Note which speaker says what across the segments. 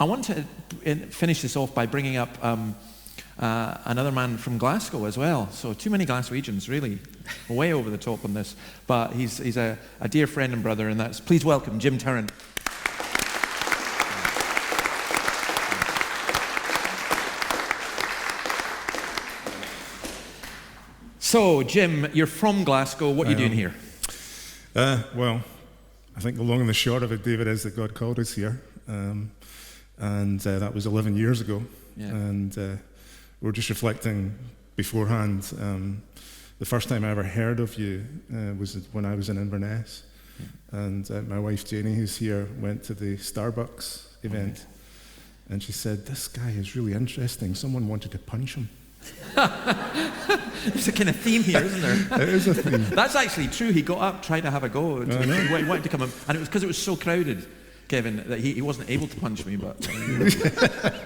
Speaker 1: I want to finish this off by bringing up another man from Glasgow as well. So too many Glaswegians, really, way over the top on this. But he's a dear friend and brother, and that's, please welcome Jim Turrent. So, Jim, you're from Glasgow. What are you doing here?
Speaker 2: Well, I think the long and the short of it, David, is that God called us here. And that was 11 years ago. Yeah. And we were just reflecting beforehand. The first time I ever heard of you was when I was in Inverness. Yeah. And my wife, Janie, who's here, went to the Starbucks event. Okay. And she said, this guy is really interesting. Someone wanted to punch him.
Speaker 1: There's a kind of theme here, isn't there?
Speaker 2: It is a theme.
Speaker 1: That's actually true. He got up, tried to have a go. He wanted to come up, and it was because it was so crowded, Kevin, that he wasn't able to punch me. But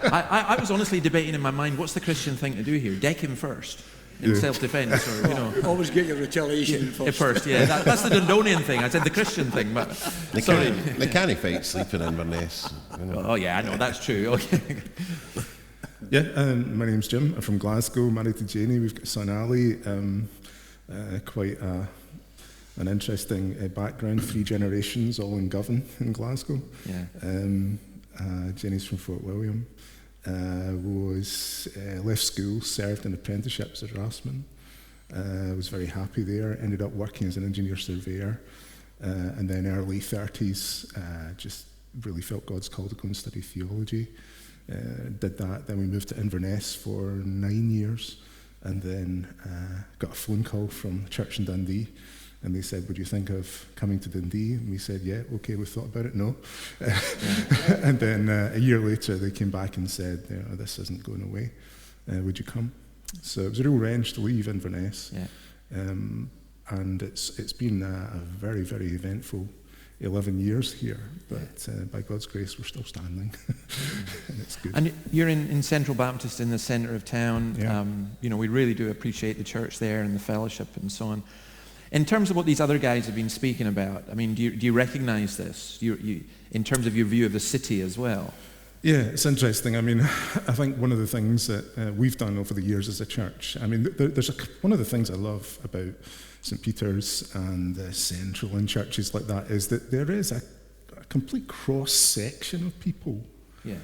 Speaker 1: I was honestly debating in my mind, what's the Christian thing to do here? Deck him first in self-defense, or
Speaker 3: always get your retaliation first.
Speaker 1: Yeah, that's the Dundonian thing. I said the Christian thing, but
Speaker 4: they can't fight sleeping in Inverness.
Speaker 1: Oh yeah, I know that's true. Okay.
Speaker 2: Yeah, my name's Jim. I'm from Glasgow, married to Janie. We've got a son, Ali. Quite an interesting background, 3 generations, all in Govan in Glasgow. Yeah. Janie's from Fort William. Left school, served in apprenticeships at Robertson. Was very happy there. Ended up working as an engineer surveyor. And then early 30s, just really felt God's call to go and study theology. Did that, then we moved to Inverness for 9 years, and then got a phone call from the church in Dundee, and they said, would you think of coming to Dundee? And we said, yeah, okay, we thought about it, no. And then a year later they came back and said, this isn't going away, would you come? So it was a real wrench to leave Inverness. Yeah. And it's been a very, very eventful 11 years here, but by God's grace we're still standing. And it's good.
Speaker 1: And you're in Central Baptist in the centre of town. Yeah. We really do appreciate the church there and the fellowship and so on. In terms of what these other guys have been speaking about, I mean, do you recognise this? You in terms of your view of the city as well?
Speaker 2: Yeah, it's interesting. I mean, I think one of the things that we've done over the years as a church, I mean, one of the things I love about St. Peter's and Central and churches like that is that there is a complete cross-section of people. Yeah.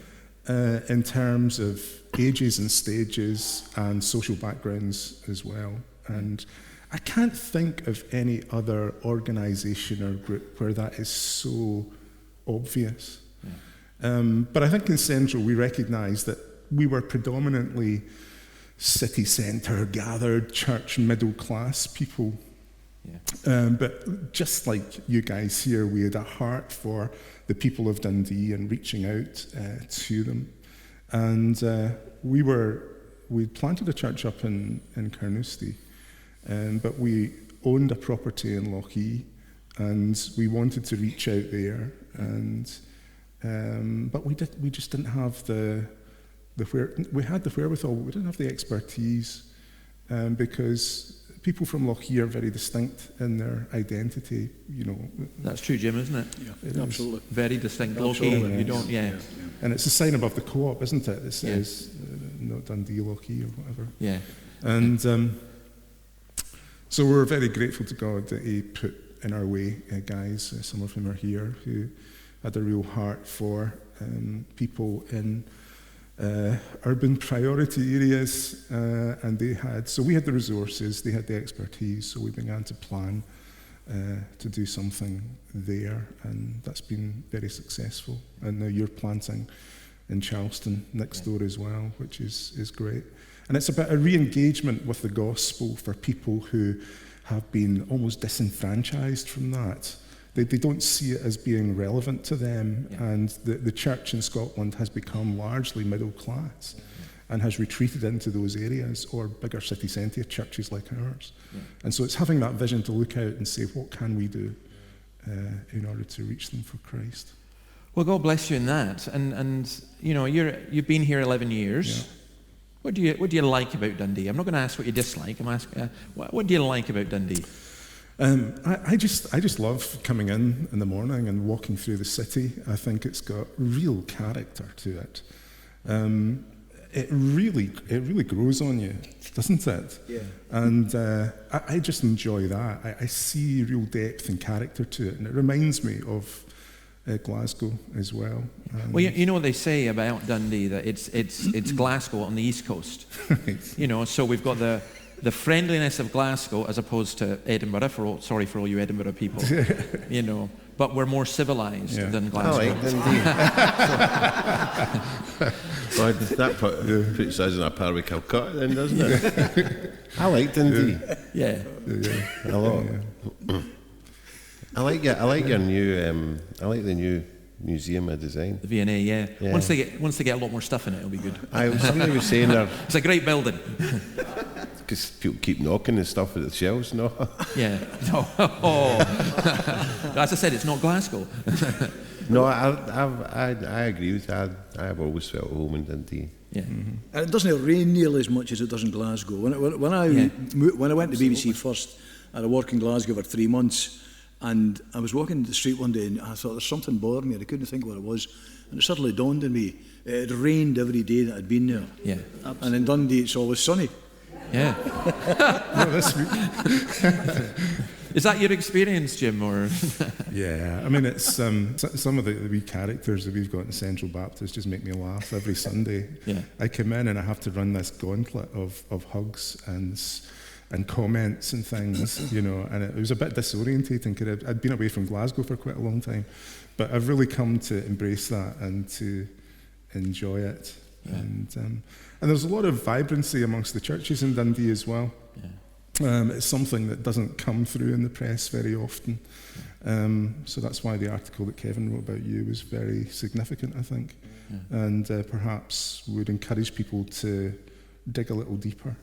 Speaker 2: In terms of ages and stages and social backgrounds as well. And I can't think of any other organisation or group where that is so obvious. Yeah. But I think in Central we recognise that we were predominantly city centre, gathered, church, middle class people. Yeah. But just like you guys here, we had a heart for the people of Dundee and reaching out to them. And we'd planted a church up in Carnoustie, but we owned a property in Lochee, and we wanted to reach out there, but we just didn't have we had the wherewithal, but we didn't have the expertise, because people from Lochee are very distinct in their identity,
Speaker 1: That's true, Jim, isn't it?
Speaker 3: Yeah, absolutely.
Speaker 1: Very distinct. Lochee, you don't, yeah.
Speaker 2: And it's a sign above the co-op, isn't it? It says, not Dundee, Lochee, or whatever.
Speaker 1: Yeah.
Speaker 2: And so we're very grateful to God that He put in our way guys, some of whom are here, who had a real heart for people in urban priority areas, and we had the resources, they had the expertise, so we began to plan to do something there, and that's been very successful. And now you're planting in Charleston next door as well, which is great. And it's about a re-engagement with the gospel for people who have been almost disenfranchised from that. They don't see it as being relevant to them, and the church in Scotland has become largely middle class and has retreated into those areas, or bigger city centre churches like ours. And so it's having that vision to look out and say, what can we do in order to reach them for Christ?
Speaker 1: Well, God bless you in that. And you've been here 11 years. Yeah. What do you like about Dundee? I'm not going to ask what you dislike. I'm asking, what do you like about Dundee?
Speaker 2: I just love coming in the morning and walking through the city. I think it's got real character to it. It really grows on you, doesn't it?
Speaker 3: Yeah.
Speaker 2: And I just enjoy that. I see real depth and character to it, and it reminds me of Glasgow as well.
Speaker 1: Well, you know what they say about Dundee, that it's Glasgow on the East Coast. You know, so we've got the friendliness of Glasgow as opposed to Edinburgh. Sorry for all you Edinburgh people. You know, but we're more civilised than Glasgow.
Speaker 4: I like Dundee. Well, that puts us in a par with Calcutta then, doesn't it? I like Dundee.
Speaker 1: Yeah.
Speaker 4: A lot. I like your new. I like the new museum design.
Speaker 1: The V&A, yeah. Once they get a lot more stuff in it, it'll be good.
Speaker 4: Somebody was saying there.
Speaker 1: It's a great building.
Speaker 4: Because people keep knocking the stuff at the shelves, no?
Speaker 1: Yeah. No. Oh. As I said, it's not Glasgow.
Speaker 4: No, I agree with that. I've always felt at home in Dundee.
Speaker 1: Yeah.
Speaker 3: And it doesn't rain nearly as much as it does in Glasgow. When I went to BBC first, I had worked in Glasgow for 3 months, and I was walking the street one day and I thought there's something bothering me, and I couldn't think what it was. And it suddenly dawned on me, it rained every day that I'd been there.
Speaker 1: Yeah.
Speaker 3: And in Dundee it's always sunny.
Speaker 1: Yeah.
Speaker 2: No, this week.
Speaker 1: Is that your experience, Jim, or?
Speaker 2: Yeah, I mean, it's some of the wee characters that we've got in Central Baptist just make me laugh every Sunday.
Speaker 1: Yeah.
Speaker 2: I come in and I have to run this gauntlet of hugs and comments and things, you know, and it was a bit disorientating because I'd been away from Glasgow for quite a long time, but I've really come to embrace that and to enjoy it. Yeah. And there's a lot of vibrancy amongst the churches in Dundee as well. Yeah. It's something that doesn't come through in the press very often. So that's why the article that Kevin wrote about you was very significant, I think, and perhaps would encourage people to dig a little deeper.